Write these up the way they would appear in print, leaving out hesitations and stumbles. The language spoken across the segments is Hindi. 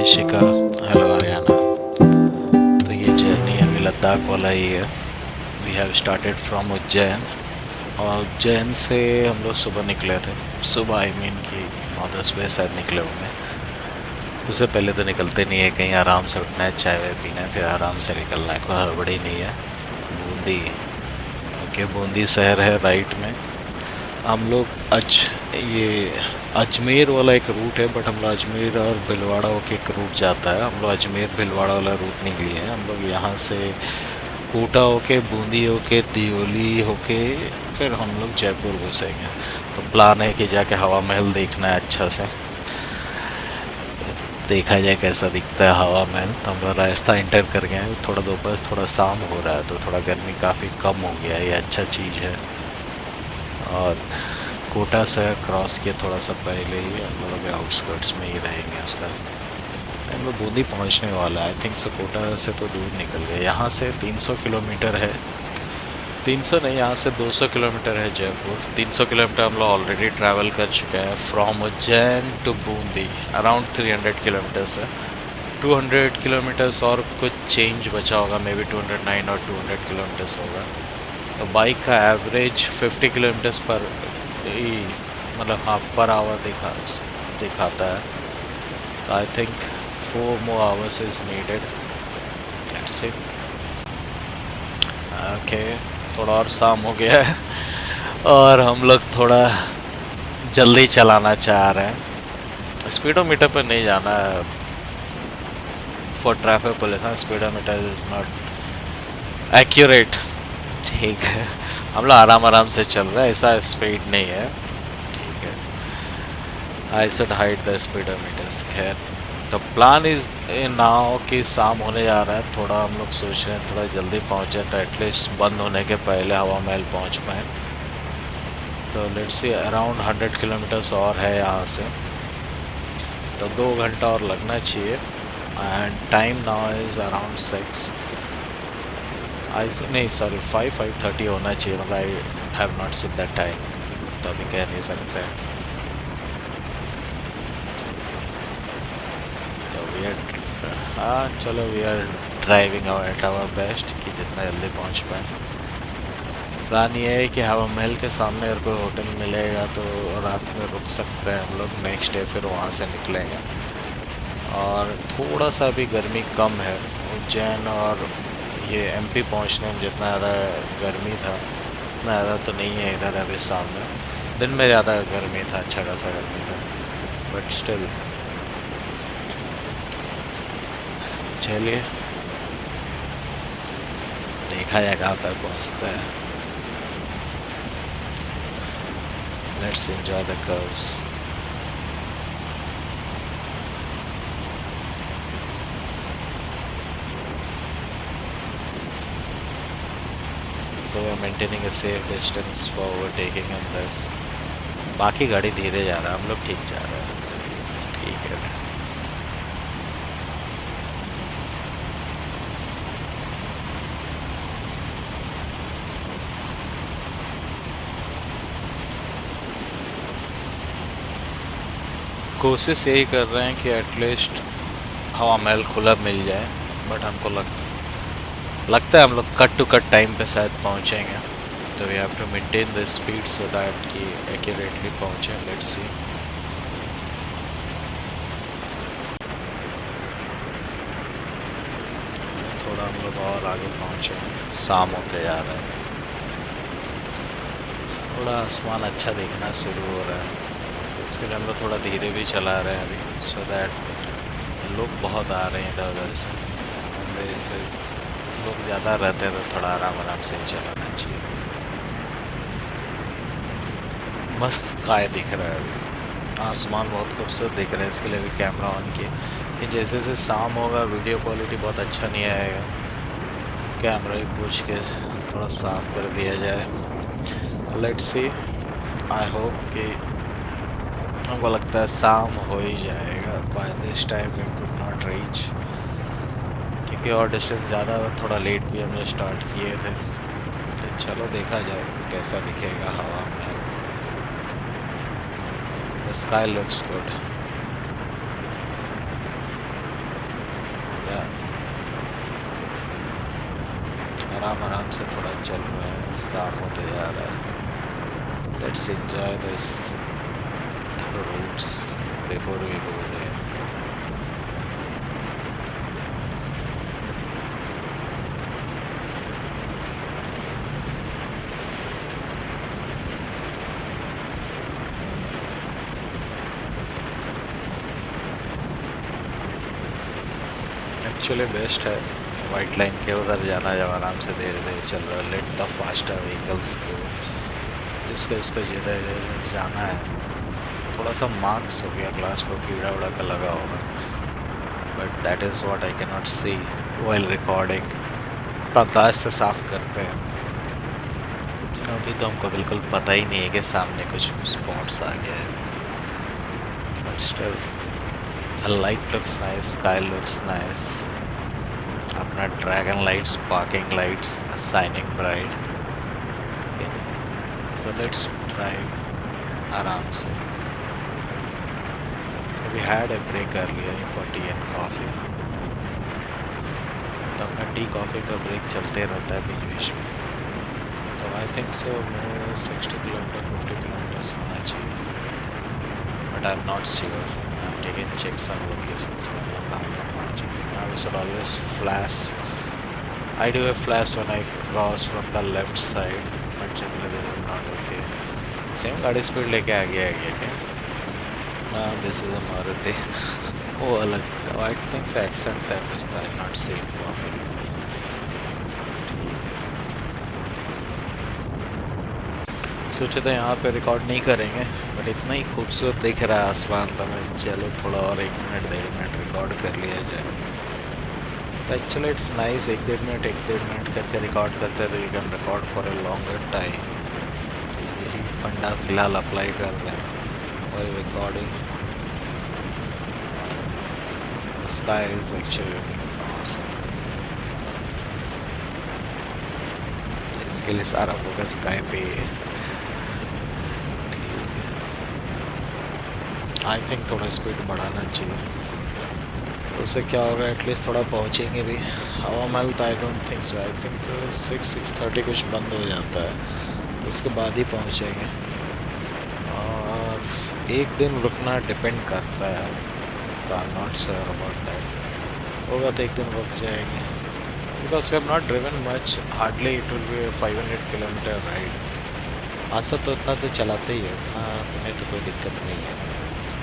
हाय शिका। हेलो हरियाणा। तो ये जर्नी अभी लद्दाख वाला ही है। We have started from Ujjain और उज्जैन से हम लोग सुबह निकले थे। सुबह आई मीन कि 9-10 बजे शायद निकले होंगे। उससे पहले तो निकलते नहीं है, कहीं आराम से उठना है, चाय वाय पीना है, फिर आराम से निकलना है, कोई हड़बड़ी नहीं है। बूंदी, ओके, बूंदी शहर है राइट में। हम लोग ये अजमेर वाला एक रूट है, बट हम लोग अजमेर और भीलवाड़ा होके एक रूट जाता है, हम लोग अजमेर भीलवाड़ा वाला रूट नहीं लिए हैं। हम लोग यहाँ से कोटा होके, बूंदी होके, दियोली होके फिर हम लोग जयपुर घुसेंगे। तो प्लान है कि जाके हवा महल देखना है अच्छा से, देखा जाए कैसा दिखता है हवा महल। तो हम लोग रास्ता इंटर कर गए हैं। थोड़ा दोपहर थोड़ा शाम हो रहा है तो थोड़ा गर्मी काफ़ी कम हो गया है, ये अच्छा चीज़ है। और कोटा शहर क्रॉस किए थोड़ा सा पहले ही हम लोग आउटस्कर्ट्स में ही रहेंगे उसका। हम लोग बूंदी पहुंचने वाला है, आई थिंक सो। कोटा से तो दूर निकल गए, यहाँ से 300 किलोमीटर है। 300 नहीं, यहाँ से 200 किलोमीटर है जयपुर। 300 किलोमीटर हम लोग ऑलरेडी ट्रैवल कर चुके हैं from Ujjain to Bundi. Around 300 kilometres है। 200 किलोमीटर्स और कुछ चेंज बचा होगा, मे बी 209 और 200 किलोमीटर्स होगा। तो बाइक का एवरेज 50 किलोमीटर्स पर ही, मतलब हाँ, पर आवर दिखाता है। तो I think 4 more hours is needed. Let's see. Okay, थोड़ा और शाम हो गया है और हम लोग थोड़ा जल्दी चलाना चाह रहे हैं। स्पीडोमीटर पर नहीं जाना है फॉर ट्रैफिक पुलिस। हाँ, स्पीडोमीटर इज नॉट एक्यूरेट। ठीक है, हम लोग आराम आराम से चल रहे हैं, ऐसा स्पीड नहीं है। ठीक है, आई शुड हाइड द स्पीडोमीटर्स। खैर, तो प्लान इज नाउ कि शाम होने जा रहा है, थोड़ा हम लोग सोच रहे हैं थोड़ा जल्दी पहुंचे तो एटलीस्ट बंद होने के पहले हवा महल पहुंच पाए। तो लेट्स सी, अराउंड 100 किलोमीटर्स और है यहाँ से, तो 2 घंटा और लगना चाहिए। And time now is around 6, आई नहीं सॉरी 5:30 होना चाहिए, मतलब I have not seen that time, तो अभी कह नहीं सकते हैं। तो वी आर, हाँ चलो, we are driving at our best कि जितना जल्दी पहुंच पाए। प्लान ये है कि हवा महल के सामने अगर कोई होटल मिलेगा तो रात में रुक सकते हैं हम लोग, नेक्स्ट डे फिर वहाँ से निकलेंगे। और थोड़ा सा भी गर्मी कम है उज्जैन और ये एमपी पहुँचने में, जितना ज़्यादा गर्मी था उतना ज़्यादा तो नहीं है इधर अभी सामने। दिन में ज़्यादा गर्मी था, अच्छा खासा गर्मी था, बट स्टिल। चलिए देखा जाए कहाँ तक पहुँचते हैं। Let's enjoy the curves. So we are maintaining a safe distance for overtaking in this. बाकी गाड़ी धीरे जा रहा है, हम लोग ठीक जा रहे हैं। ठीक है, कोशिश यही कर रहे हैं कि एटलीस्ट हवा महल खुला मिल जाए, बट हमको लगता है हम लोग कट टू कट टाइम पे शायद पहुंचेंगे। तो we have to maintain the speed so that कि एक्यूरेटली पहुंचे। Let's see. थोड़ा हम लोग और आगे पहुंचे, शाम होते जा रहा है, थोड़ा आसमान अच्छा दिखना शुरू हो रहा है। इसके लिए हम लोग थोड़ा धीरे भी चला रहे हैं अभी, सो दैट लोग बहुत आ रहे हैं इधर उधर से। मेरे से लोग ज़्यादा रहते हैं तो थोड़ा आराम आराम से ही चलाना चाहिए। मस्त काय दिख रहा है अभी, आसमान बहुत खूबसूरत दिख रहा है, इसके लिए भी कैमरा ऑन किया कि जैसे जैसे शाम होगा वीडियो क्वालिटी बहुत अच्छा नहीं आएगा, कैमरा ही पूछ के थोड़ा साफ कर दिया जाए। लेट्स सी, आई होप कि, हमको लगता है शाम हो ही जाएगा by this time. We could not reach, क्योंकि और डिस्टेंस ज़्यादा, थोड़ा लेट भी हमने स्टार्ट किए थे। तो चलो देखा जाए कैसा दिखेगा हवा महल। The sky looks good. आराम आराम से थोड़ा चल रहे हैं, शाम होते जा रहा है। Let's enjoy this routes before we go there. Actually best है वाइट लाइन के उधर जाना, जब आराम से धीरे धीरे चल रहा है। लेट द फास्टर व्हीकल्स को, जिसको इसको इधर जाना है। थोड़ा सा मार्क्स हो गया ग्लास पर, कीड़ा उड़ा का लगा होगा, but that is what I can not see while recording. तंदाज से साफ करते हैं। अभी तो हमको बिल्कुल पता ही नहीं है कि सामने कुछ स्पॉट्स आ गया है, but still the light looks nice, sky looks nice. अपना dragon lights, parking lights, shining bright. So let's drive आराम से। We had a break earlier for tea and coffee. तो अपना टी कॉफ़ी का ब्रेक चलते रहता है बीच बीच में। तो आई थिंक सो मेरे 60 किलोमीटर 50 किलोमीटर्स होना चाहिए, but I am not sure. I am taking check some locations का, मतलब कहाँ तक पहुँचे। I should always flash, I do a flash when I cross from the left side, but generally this is not okay. Same गाड़ी स्पीड लेके आ गया क्या? This is a Maruti. वो अलग, आई थिंक से एक्सेंट था कुछ था, नॉट सीन प्रॉपर्ली। ठीक है, सोचे थे यहाँ पे रिकॉर्ड नहीं करेंगे, बट इतना ही खूबसूरत दिख रहा है आसमान, तो मैं चलो थोड़ा और 1 मिनट 1.5 मिनट रिकॉर्ड कर लिया जाए। तो actually it's nice, 1-1.5 minute 1-1.5 minute करके रिकॉर्ड करते हैं तो you can record for a longer time. यही फंडा फिलहाल अप्लाई कर रहे हैं while recording. The sky is actually looking awesome. इसके लिए सारा फोकस स्काई पे है। आई थिंक थोड़ा स्पीड बढ़ाना चाहिए, तो उससे क्या होगा, एटलीस्ट थोड़ा पहुंचेंगे भी। हवा महल तो I don't think so, I think सो 6-6:30 कुछ बंद हो जाता है, तो उसके बाद ही पहुंचेंगे। एक दिन रुकना डिपेंड करता है, तो I am not sure about that. होगा तो एक दिन रुक जाएंगे, because we have not driven much, hardly it will be 500 kilometre ride. आज तो इतना तो चलाते ही है, उतना में तो कोई दिक्कत नहीं है।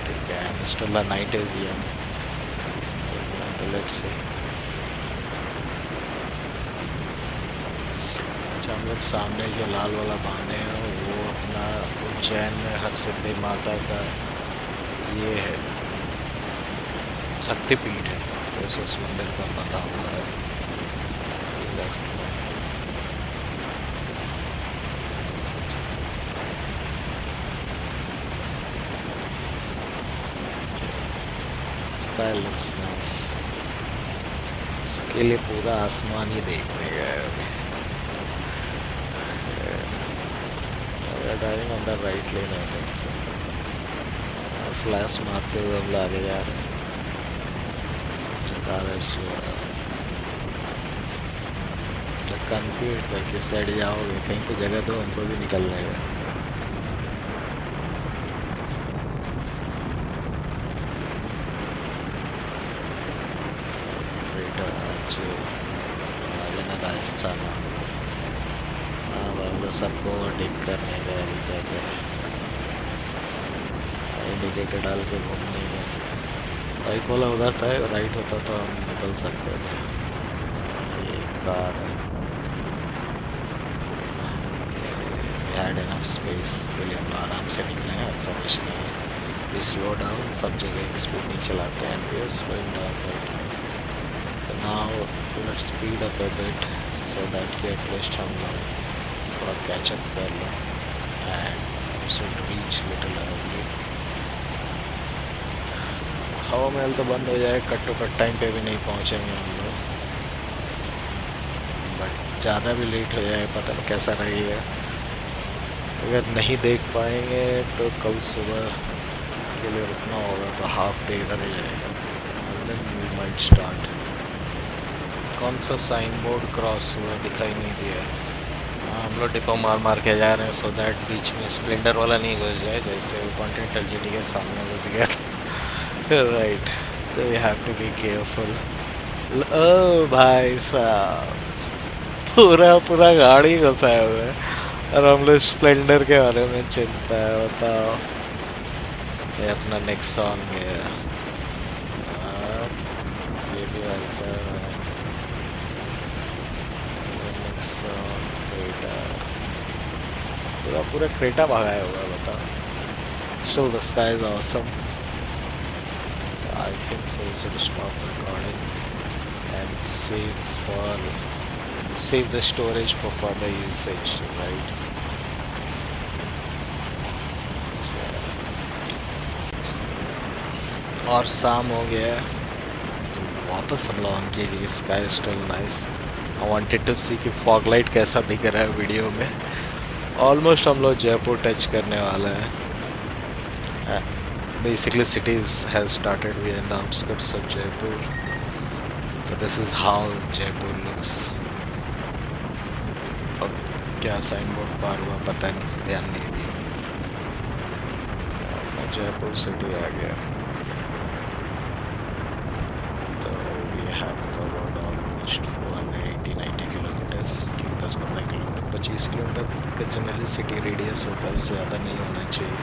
ठीक है, mister the night is young, तो लेट्स सी। अच्छा, हम लोग सामने जो लाल वाला बांधे हैं वो अपना उज्जैन में हरसिद्धि माता का ये है, शक्तिपीठ है, तो उस मंदिर का बना हुआ है लेफ्ट में। Sky looks nice. इसके लिए पूरा आसमान ही देखने गए अभी। Driving on the right lane I think so. Flash मारते हुए हम आगे जा रहे हैं। कार है स्लो, कंफ्यूज है किस साइड जाओगे, कहीं तो जगह दो हमको भी निकलने का। राजस्थान सबको ओवरटेक करने का अभी क्या करें, इंडिकेटर डाल के घूमने का। बाइक वाला उधर था, राइट होता तो हम निकल सकते थे। ये कार है, हैड इनफ स्पेस के लिए हम आराम से निकले हैं, ऐसा कुछ नहीं है। वी स्लो डाउन, सब जगह स्पीड नहीं चलाते हैं, we are slowing down right. तो now let's speed up a bit so that कि एटलीस्ट हम लोग थोड़ा कैचअप कर लो and should reach little early. Hawa Mahal तो बंद हो जाए, कट टू कट टाइम पे भी नहीं पहुंचेंगे हम लोग, बट ज़्यादा भी लेट हो जाए पता नहीं कैसा रहेगा। अगर नहीं देख पाएंगे तो कल सुबह के लिए रुकना होगा, तो हाफ डे इधर ही जाएगा, देन वी माइट स्टार्ट। कौन सा साइन बोर्ड क्रॉस हुआ दिखाई नहीं दिया। हाँ, हम लोग डिपो मार मार के जा रहे हैं सो दैट बीच में स्प्लेंडर वाला नहीं घुस जाए जैसे वो कॉन्टिनेंटल जीटी के सामने घुस गया था। राइट, तो we have to be careful. ओ भाई साहब, पूरा पूरा गाड़ी घुसाया हुआ है और हम लोग स्प्लेंडर के बारे में चिंता है, बताओ। ये अपना नेक्सॉन गया, ये भी भाई साहब है नेक्सॉन क्रेटा, पूरा पूरा क्रेटा भगाया हुआ है, बताओ। Still the sky is awesome. I think so we should stop recording and save the storage for further usage, right? और शाम हो गया है, तो वापस हम लोग ऑन किए कि sky still nice. I wanted to see कि फॉग लाइट कैसा दिख रहा है वीडियो में। ऑलमोस्ट हम लोग जयपुर टच करने वाले हैं। Basically cities has started, we are in the outskirts of Jaipur, so this is how Jaipur looks। अब क्या साइन बोर्ड पार हुआ पता नहीं, ध्यान नहीं दिया। अपना जयपुर सिटी आ गया, तो we have covered almost 480-90 kilometres. 10-15 kilometre, 25 kilometre का जनरली सिटी रेडियस होता है, उससे ज़्यादा नहीं होना चाहिए।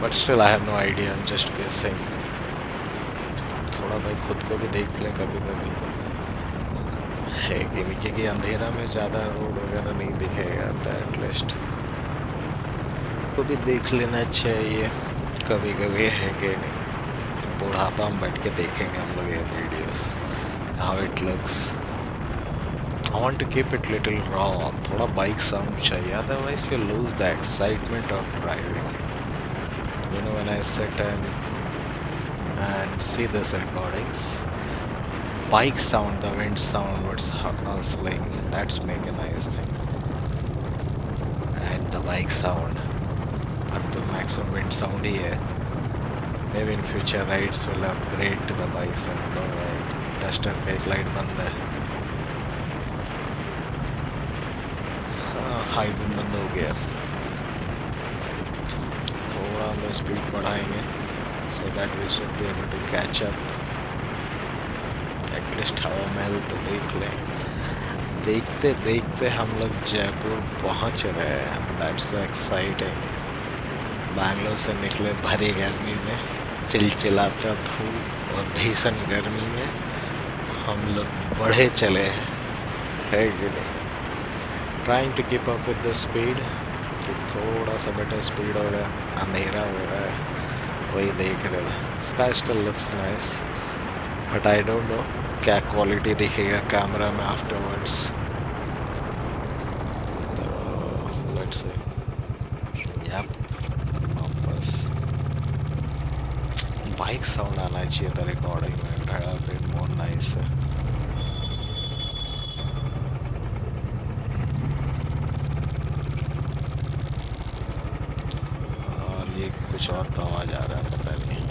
But still I have no idea, I am just guessing. थोड़ा भाई खुद को भी देख लें कभी कभी, है कि नहीं, क्योंकि अंधेरा में ज़्यादा रोड वगैरह नहीं दिखेगा, तो एटलीस्ट को भी देख लेना चाहिए कभी कभी, है कि नहीं। बुढ़ापा हम बैठ के देखेंगे हम लोग ये videos, how it looks. I want to keep it little raw, थोड़ा बाइक साउंड चाहिए, otherwise you lose the excitement of driving. You know when I sit and see this recordings, bike sound, the wind sound, what's hustling, that's make a nice thing, and the bike sound, अब तो maximum wind sound ही है। maybe in future rides will upgrade to the bike sound। alright, duster का एक लाइट बंद है, हाँ हाई बीम बंद हो गया। थोड़ा हम स्पीड बढ़ाएंगे so that we should be able to catch up, at least हवा महल तो देख लें। देखते देखते हम लोग जयपुर पहुंच रहे हैं, that's so exciting। बैंगलोर से निकले भरी गर्मी में, चिलचिलाता धूप और भीषण गर्मी में हम लोग बढ़े चले हैं, है कि नहीं। Trying to keep up with the speed, तो थोड़ा सा बेटर स्पीड हो गया, अंधेरा हो रहा है, वही देख रहे थे। Sky still looks nice, but I don't no क्या क्वालिटी दिखेगा कैमरा में आफ्टरवर्ड्स, तो लेट्स सी। यप, वापस बाइक साउंड आना चाहिए था रिकॉर्डिंग में, थोड़ा बिट मोर नाइस है। कुछ और तो आवाज आ रहा है, पता नहीं।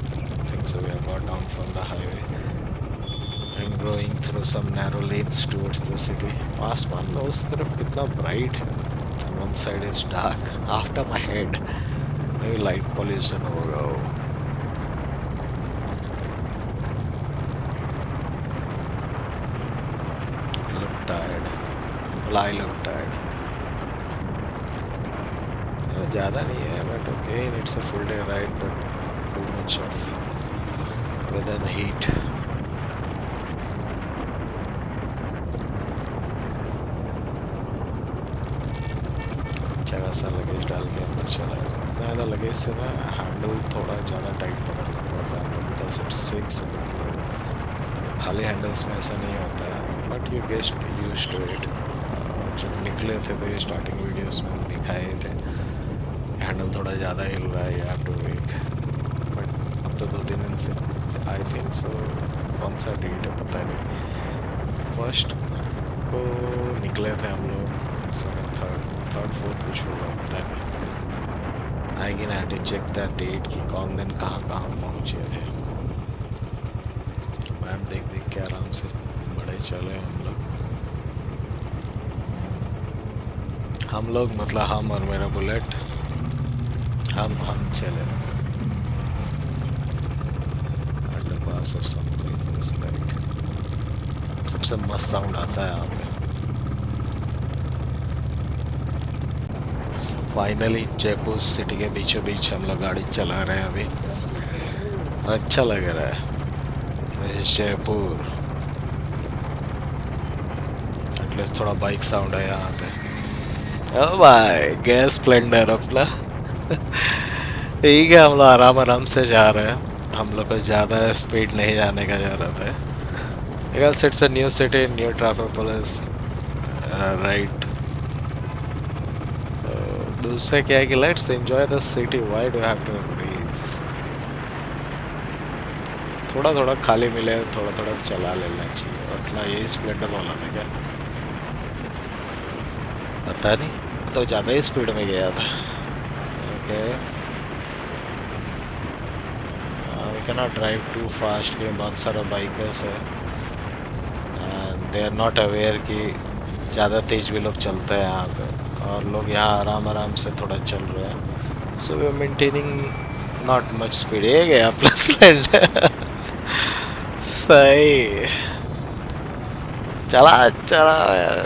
Think so we have got down from the highway and going through some narrow lanes towards the city. आसमान में उस तरफ कितना ब्राइट है, and one side is dark. After my head may light pollution होगा वो। Look tired, I look tired. ज़्यादा नहीं है, but okay, it's a full day ride, but too much of weather heat. अच्छा खासा लगेज डाल के अंदर चला गया। ज़्यादा लगेज से ना हैंडल थोड़ा ज़्यादा टाइट पकड़ना पड़ता है, बिकॉज इट्स सिक्स। खाली हैंडल्स में ऐसा नहीं होता है, but you get used to it. जब निकले थे तो ये स्टार्टिंग वीडियोस में दिखाए थे, हैंडल थोड़ा ज़्यादा हिल रहा है, you have to wait. But अब तो 2-3 दिन से आई थिंक सो, कौन सा डेट है पता नहीं, फर्स्ट को निकले थे हम लोग, थर्ड फोर्थ कुछ होगा पता नहीं। I can have to check the date कि कौन दिन कहाँ पहुँचे थे। मैम देख के आराम से बड़े चले हम लोग मतलब हम और मेरा बुलेट, हम चले at the pass of something is like सबसे मस्त साउंड आता है यहाँ पे। फाइनली जयपुर सिटी के बीचों बीच हम लोग गाड़ी चला रहे हैं अभी, अच्छा लग रहा है जयपुर। एटलीस्ट थोड़ा बाइक साउंड है यहाँ पे। ओ भाई गैस स्प्लेंडर अपना ठीक है, हम लोग आराम आराम से जा रहे हैं, हम लोग को ज़्यादा स्पीड नहीं जाने का ज़रूरत है। Because it's a new city, new traffic police, right. दूसरा क्या है कि let's enjoy the city, why do have to race. थोड़ा थोड़ा खाली मिले, थोड़ा थोड़ा चला लेना चाहिए। अपना यही स्प्लेंडर वाला था क्या, पता नहीं, तो ज़्यादा ही स्पीड में गया था। Okay, we can not drive too fast क्योंकि बहुत सारे बाइकर्स है and they are not aware कि ज़्यादा तेज भी लोग चलते हैं यहाँ पे, और लोग यहाँ आराम आराम से थोड़ा चल रहे हैं। So we are maintaining not much speed. ये गया प्लस स्प्लेंडर सही चला चला यार,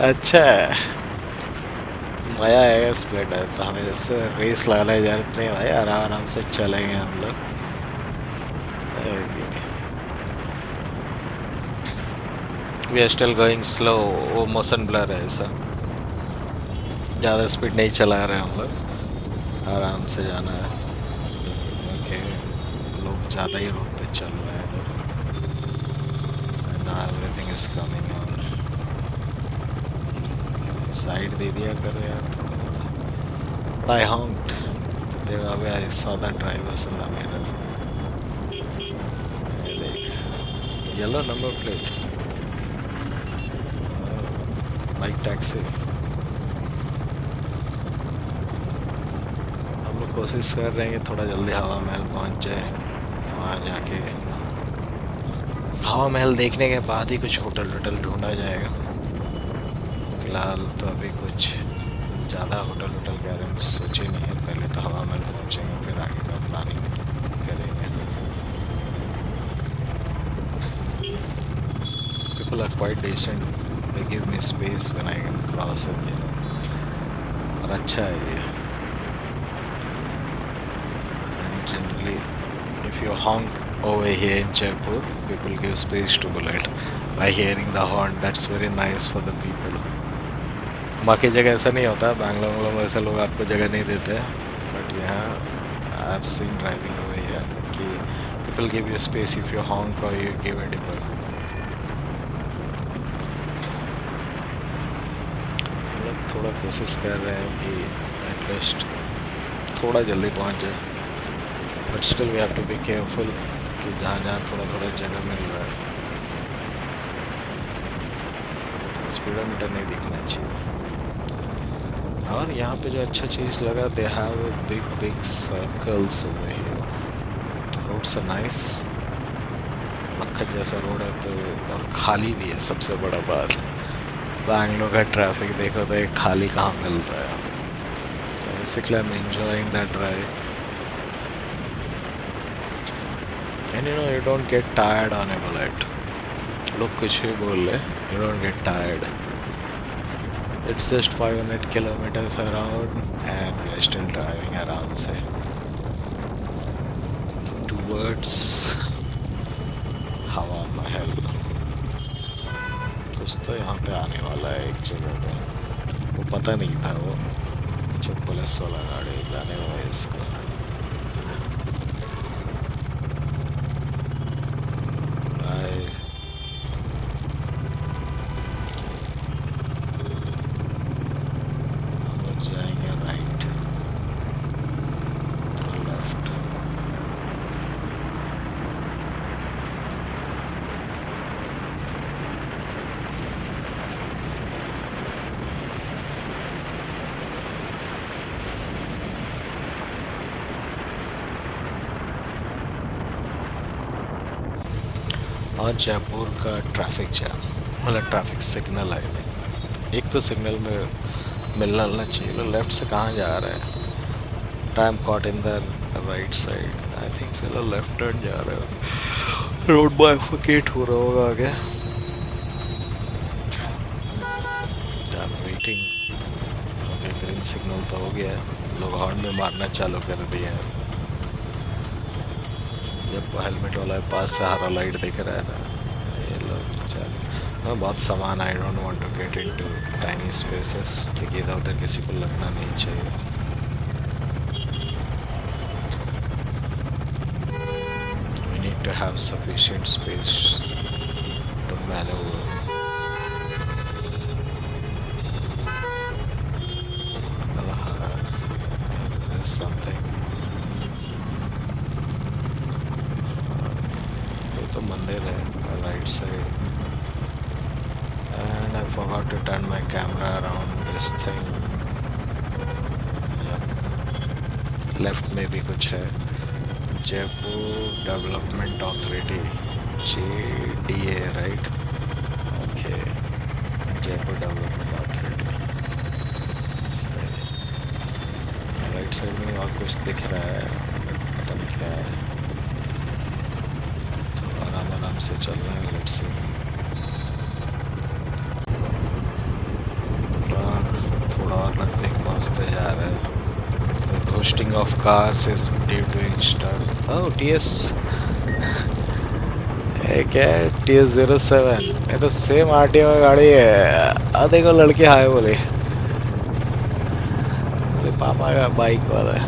अच्छा है, मज़ा आएगा स्प्लेंडर। तो हमें जैसे रेस लगाने जा रहे हैं भाई, आराम आराम से चलेंगे हम लोग। We are still going slow, वो मोशन ब्लर है ऐसा, ज़्यादा स्पीड नहीं चला रहे हम लोग, आराम से जाना है। ओके, लोग ज़्यादा ही रोड पे चल रहे हैं इधर, everything is coming on. Side दे दिया करो यार। I honked. They were away. I saw the drivers in the mirror. Yellow number plate. Bike taxi. हम लोग कोशिश कर रहे हैं कि थोड़ा जल्दी हवा महल पहुंच जाए, वहाँ जाके हवा महल देखने के बाद ही कुछ होटल वोटल ढूंढा जाएगा। फिलहाल तो अभी कुछ ज़्यादा होटल वोटल के बारे में सोचे नहीं है, पहले तो हवा महल पहुँचेंगे फिर आगे का प्लानिंग करेंगे। People are quite decent, they give me space when I can cross it, और अच्छा है ये। Generally if you honk over here in Jaipur, people give space to bullet by hearing the horn. That's very nice for the people. बाकी जगह ऐसा नहीं होता, बैंगलोर में ऐसे लोग आपको जगह नहीं देते, बट यहाँ I have seen driving over here कि people give you space if you honk or you give a dipper. हम लोग थोड़ा कोशिश कर रहे हैं कि एटलीस्ट थोड़ा जल्दी पहुँच जाए, but still we have to be careful कि जहाँ जहाँ थोड़ा थोड़ा जगह मिल रहा है, स्पीडोमीटर नहीं दिखना चाहिए। और यहाँ पे जो अच्छा चीज़ लगा, they have big big circles over here, roads are nice, मक्खन जैसा रोड है तो, और खाली भी है। सबसे बड़ा बात, बैंगलोर का ट्रैफिक देखो तो एक खाली कहाँ मिलता है, तो basically I am enjoying that drive. And you know, you don't get tired on a bullet. लोग कुछ भी बोल ले, you don't get tired. It's just 500 kilometers around and we are still driving आराम से towards हवा महल। कुछ तो यहाँ पे आने वाला है एक जगह पे, वो पता नहीं था, वो जब पुलिस वाला गाड़ी लाने वाला है इसको। और जयपुर का ट्रैफिक जैम, मतलब ट्रैफिक सिग्नल है नहीं। एक तो सिग्नल में मिलना चाहिए। लो लेफ्ट से कहाँ जा रहे हैं? Time caught in the right side, I think चलो लेफ्ट टर्न जा रहे हो। रोड बाइफरकेट हो रहा होगा आगे। वेटिंग। ओके ग्रीन सिग्नल तो हो गया है, लोग हॉर्न में मारना चालू कर दिए हैं। जब हेलमेट वाला है पास से हरा लाइट दिख रहा है ना, ये लोग चल। हाँ बहुत सामान, I don't want to get into tiny spaces, क्योंकि इधर उधर किसी को लगना नहीं चाहिए। We need to have sufficient space to maneuver. Alas, there's something. ये तो मंदिर है right side. And I forgot to turn my camera around this thing. Yep. Left में भी कुछ है, Jaipur development authority, JDA right. Okay Jaipur development authority. सही। राइट साइड में और कुछ दिख रहा है, पता नहीं क्या है। तो आराम आराम से चल रहे हैं, लेट्स सी। थोड़ा और नज़दीक पहुँचते जा रहे हैं। Hosting of cars is due to install. Oh, TS. ये क्या है? TS07। ये तो सेम RTO का गाड़ी है। देखो लड़के हाय बोले। अरे पापा का बाइक वाला है।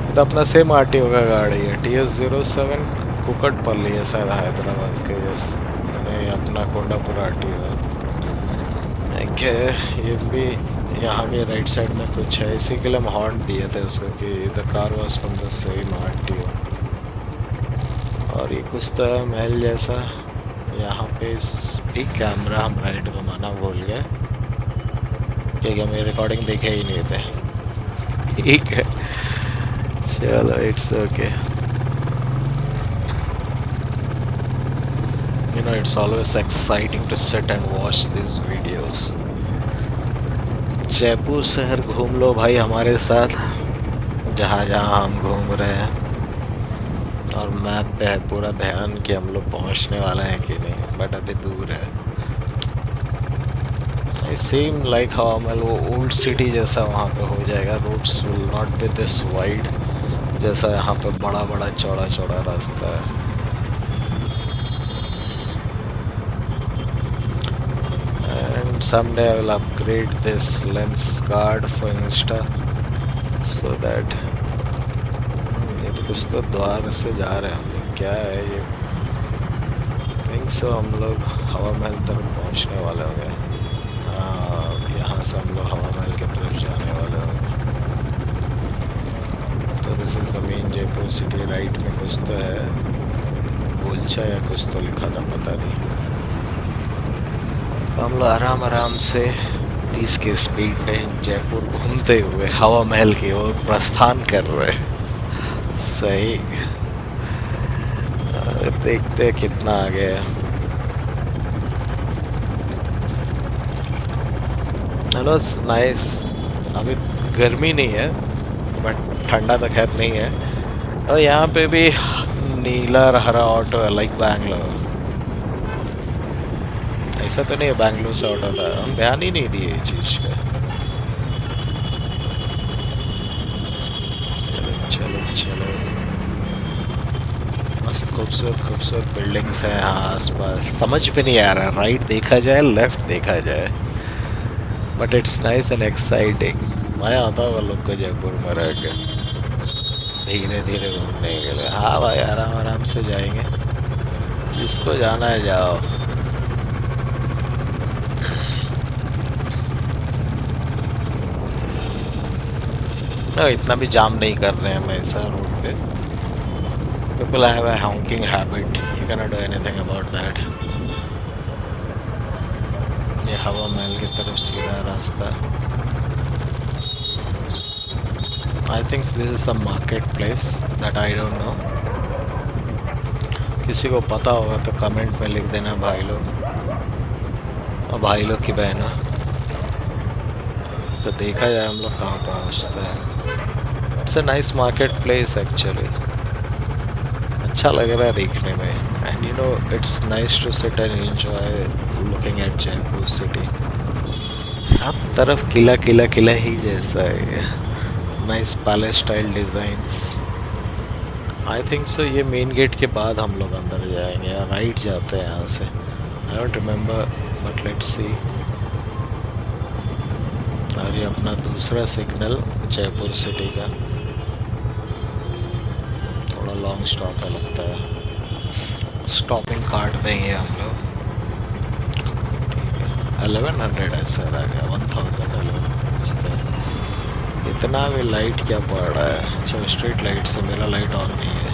ये तो अपना सेम RTO का गाड़ी है। TS07 कुकटपल्ली है शायद हैदराबाद के, जैस नहीं अपना कोंडापुर RTO है। ये भी यहाँ के राइट साइड में कुछ है, इसी के लिए हम हॉर्न दिए थे उसको कि the car was from the same RTO। और ये कुछ तो है महल जैसा। यहाँ पे भी कैमरा हम राइट घुमाना भूल गए, क्योंकि हमें रिकॉर्डिंग देखे ही नहीं थे। ठीक है चलो, it's okay. You know, it's always exciting to sit and watch these videos. Jaipur शहर घूम लो भाई हमारे साथ, जहाँ जहाँ हम घूम रहे हैं। और मैप पे है पूरा ध्यान कि हम लोग पहुँचने वाले हैं कि नहीं, बट अभी दूर है। आई सेम लाइक हाउ मैं वो ओल्ड सिटी जैसा वहाँ पे हो जाएगा। Roads will not be this wide, जैसा यहाँ पे बड़ा बड़ा चौड़ा चौड़ा रास्ता है। Someday I will upgrade this lens card for Insta so that ये तो कुछ तो द्वार से जा रहे हैं हम लोग, क्या है ये? थिंक सो हम लोग हवा महल तक पहुंचने वाले होंगे। हाँ यहाँ से हम लोग हवा महल की तरफ जाने वाले होंगे। तो this is the main Jaipur city. Right में कुछ तो है, गोलचा या कुछ तो लिखा था, पता नहीं। हम लोग आराम आराम से 30 की स्पीड पे जयपुर घूमते हुए हवा महल की ओर प्रस्थान कर रहे हैं। सही, देखते हैं कितना आगे है। Hello nice. अभी गर्मी नहीं है बट ठंडा तो खैर नहीं है। और यहाँ पे भी नीला हरा ऑटो है, लाइक बैंगलोर। ऐसा तो नहीं है बैंगलोर से ऑटो था, हम ध्यान ही नहीं दिए चीज़ का। चलो चलो चलो, मस्त खूबसूरत खूबसूरत बिल्डिंग्स हैं यहाँ आसपास। समझ में नहीं आ रहा राइट देखा जाए लेफ्ट देखा जाए, but it's nice and exciting. मज़ा आता होगा लोग को जयपुर में रह के धीरे धीरे घूमने के लिए। हाँ भाई आराम आराम से जाएंगे, जिसको जाना है जाओ। इतना भी जाम नहीं कर रहे हैं हम ऐसा रोड पे। People have a hawking habit, you can not do anything about that. ये हवा महल की तरफ सीधा रास्ता। I think this is some market place that I don't know, किसी को पता होगा तो कमेंट में लिख देना भाई लोग और भाई लोग की बहनों। तो देखा जाए हम लोग कहाँ पहुँचते हैं। It's a nice market place actually, अच्छा लग रहा है देखने में। And you know it's nice to sit and enjoy looking at Jaipur city. सब तरफ किला किला किला ही जैसा है, nice palace style designs. I think so ये मेन गेट के बाद हम लोग अंदर जाएंगे या राइट जाते हैं यहाँ से, I don't remember but let's see. और ये अपना दूसरा सिग्नल जयपुर सिटी का, थोड़ा लॉन्ग स्टॉप है लगता है, स्टॉपिंग काट देंगे हम लोग। 1100 है सर, आ गया 1011 इतना भी लाइट क्या पड़ रहा है। अच्छा स्ट्रीट लाइट से मेरा लाइट ऑन नहीं है,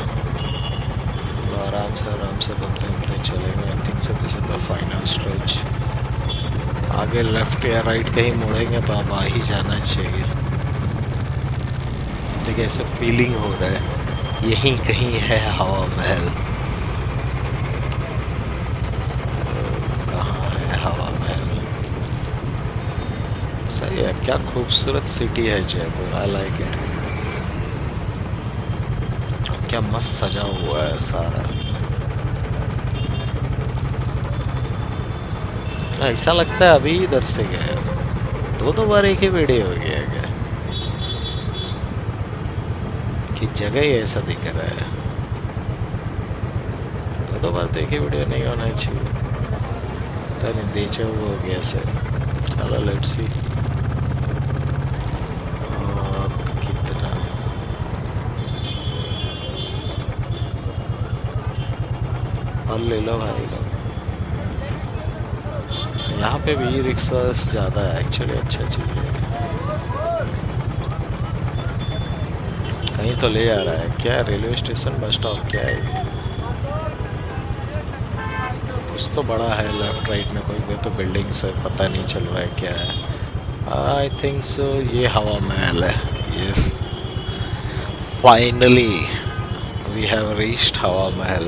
तो आराम से घूमते घूमते चलेगा। आई think so this is the final stretch. आगे लेफ्ट या राइट कहीं मुड़ेंगे तो अब आ ही जाना चाहिए। तो कैसे फीलिंग हो रहा है, यहीं कहीं है हवा महल। कहाँ है हवा महल? सही है, क्या खूबसूरत सिटी है जयपुर, आई लाइक इट। क्या मस्त सजा हुआ है सारा, ऐसा लगता है अभी इधर से गए, दो बार एक ही वीडियो हो गया क्या कि जगह ही ऐसा दिख रहा है। दो बार तो एक ही वीडियो नहीं होना चाहिए, तो नहीं देखे वो हो गया सर। चलो लेट्स सी कितना और ले लो भाई लोग। यहाँ पे भी रिक्शा ज़्यादा है एक्चुअली, अच्छा चीज़ है। कहीं तो ले आ रहा है क्या, रेलवे स्टेशन बस स्टॉप क्या है ये? कुछ तो बड़ा है लेफ्ट राइट में, कोई तो बिल्डिंग से पता नहीं चल रहा है क्या है। आई थिंक सो ये हवा महल है। Yes finally we have reached Hawa Mahal.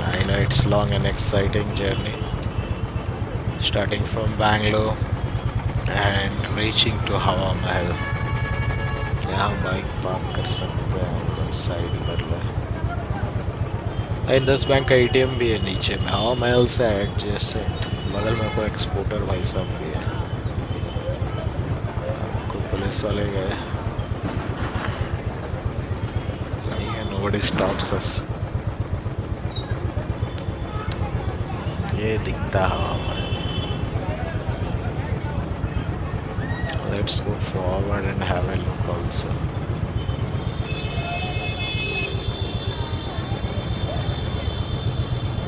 I know it's long and exciting journey, starting from Bangalore and reaching to Hawa Mahal. यहाँ बाइक पार्क कर सकते हैं हम लोग, साइड कर ले। इंडस बैंक का ATM भी है नीचे में, हवा महल से एडजेसेंट। बगल में कोई एक्सपोर्टर भाई साहब भी है, कोई पुलिस वाले गए नहीं है, nobody stops us। ये दिखता हवा में। Let's go forward and have a look also.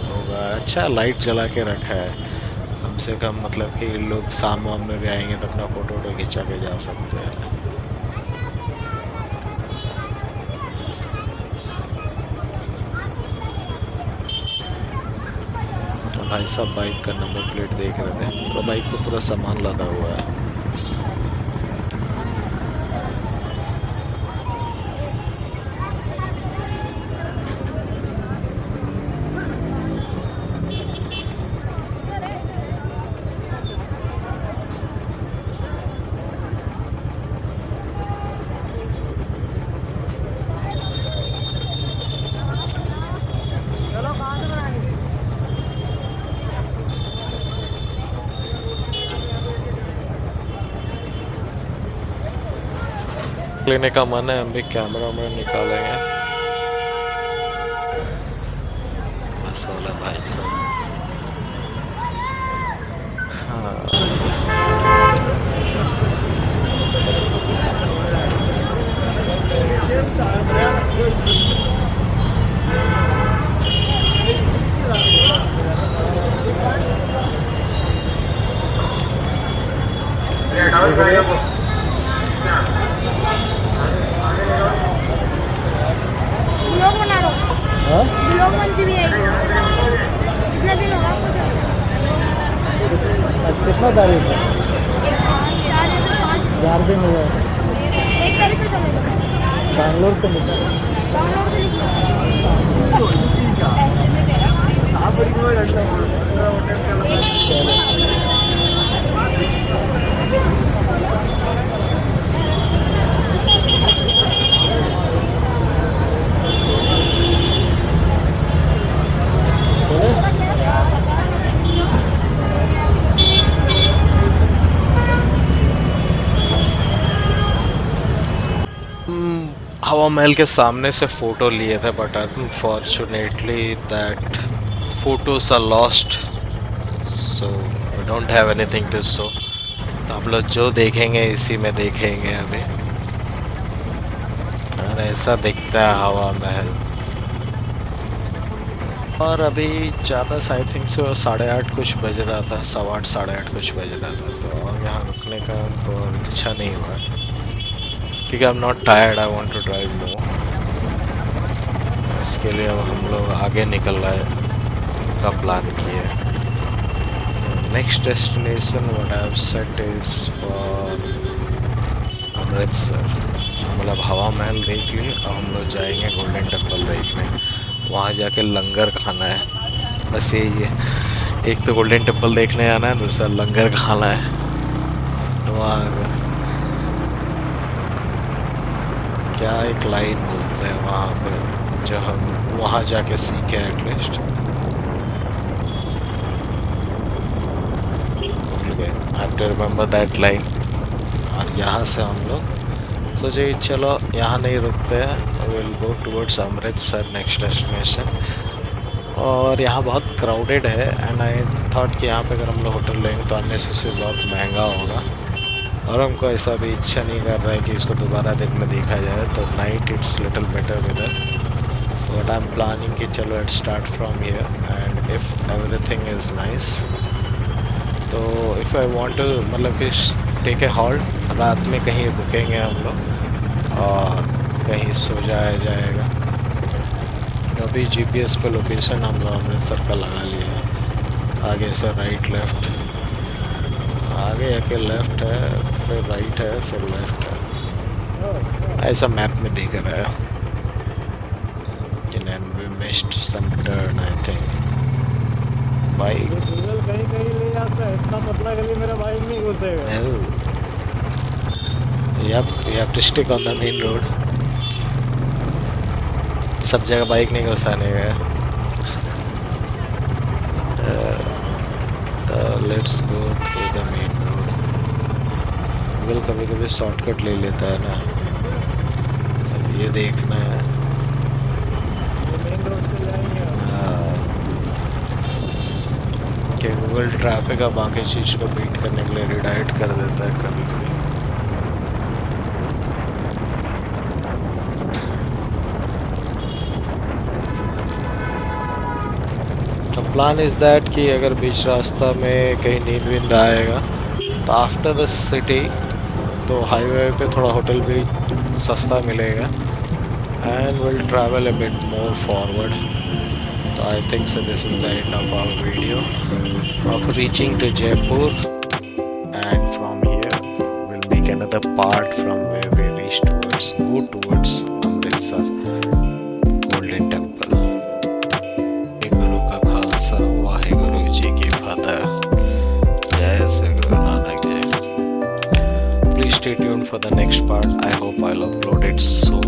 लोग अच्छा लाइट जला के रखा है, कम से कम मतलब कि लोग शाम वाम में भी आएंगे तो अपना फोटो खिंचा के जा सकते हैं। भाई साहब बाइक का नंबर प्लेट देख रहे थे, तो बाइक पे पूरा सामान लदा हुआ है। लेने का मन है, हम भी कैमरा में निकालेंगे। मसाला भाई साहब, हाँ ब्लॉग बना रहा हूँ, ब्लॉग बनती भी है। कितना दिन होगा आपको जाने? आज कितना तारीख है? 4 दिन हुआ है। 1 तारीख से चलेगा। बैंगलोर से निकला। बैंगलोर से निकला। हवा महल के सामने से फ़ोटो लिए थे, but unfortunately that photos are lost, so we don't have anything to show. आप लोग जो देखेंगे इसी में देखेंगे अभी। और ऐसा दिखता है हवा महल। और अभी ज़्यादा आई थिंक सो 8:30 कुछ बज रहा था, 8:15 8:30 कुछ बज रहा था। तो और यहाँ रुकने का हमको इच्छा नहीं हुआ क्योंकि I am not tired, I want to drive more. इसके लिए अब हम लोग आगे निकल रहे का प्लान किए। Next destination what I have set is for Amritsar. मतलब हवा महल देख लिए, अब हम लोग जाएंगे गोल्डन टेम्पल देखने। वहाँ जाके लंगर खाना है, बस यही है। एक तो गोल्डन टेम्पल देखने आना है, दूसरा लंगर खाना है। तो वहाँ क्या एक लाइन बोलते हैं वहाँ पे, जो हम वहाँ जाके सीखे at least. I have to remember that line. और यहाँ से हम लोग सोचे चलो यहाँ नहीं रुकते हैं, will go towards Amritsar next destination. और यहाँ बहुत क्राउडेड है एंड आई थॉट कि यहाँ पे अगर हम लोग होटल लेंगे तो अननेसेसरी बहुत महंगा होगा, और हमको ऐसा भी इच्छा नहीं कर रहा है कि इसको दोबारा दिन में देखा जाए। तो night it's little better weather, but I am planning कि चलो let's start from here and if everything is nice तो इफ़ आई वांट टू मतलब कि टेक ए हॉल्ट, रात में कहीं रुकेंगे हम लोग और कहीं सो जाएगा। अभी जीपीएस पे लोकेशन हम लोग अमृतसर का लगा लिया है। आगे से राइट लेफ़्ट, आगे आके लेफ़्ट है, फिर राइट है, फिर लेफ़्ट है, ऐसा मैप में दिख रहा है। We missed some turn I think. Bike कहीं कहीं ले जाता है, इतना पतला गली मेरा बाइक नहीं घुसेगा। Yep, you have to stick on the main road. सब जगह बाइक नहीं घुसाने का। तो let's go through the main road. Google कभी कभी शॉर्टकट ले लेता है ना, तो ये देखना है। मेन रोड से जाएंगे कि गूगल ट्रैफिक का बाकी चीज़ को बीट करने के लिए रिडायरेक्ट कर देता है कभी कभी। प्लान इज़ दैट कि अगर बीच रास्ता में कहीं नींद वींद आएगा तो आफ्टर द सिटी तो हाईवे पे थोड़ा होटल भी सस्ता मिलेगा and will travel a bit more forward. तो I think so this is the end of our video of reaching to Jaipur and from here will make another part from where we reach towards Amritsar Golden Temple. Waheguru ji की फतह, जय Shri Guru Nanak ji. Please stay tuned for the next part. I hope I'll upload it soon.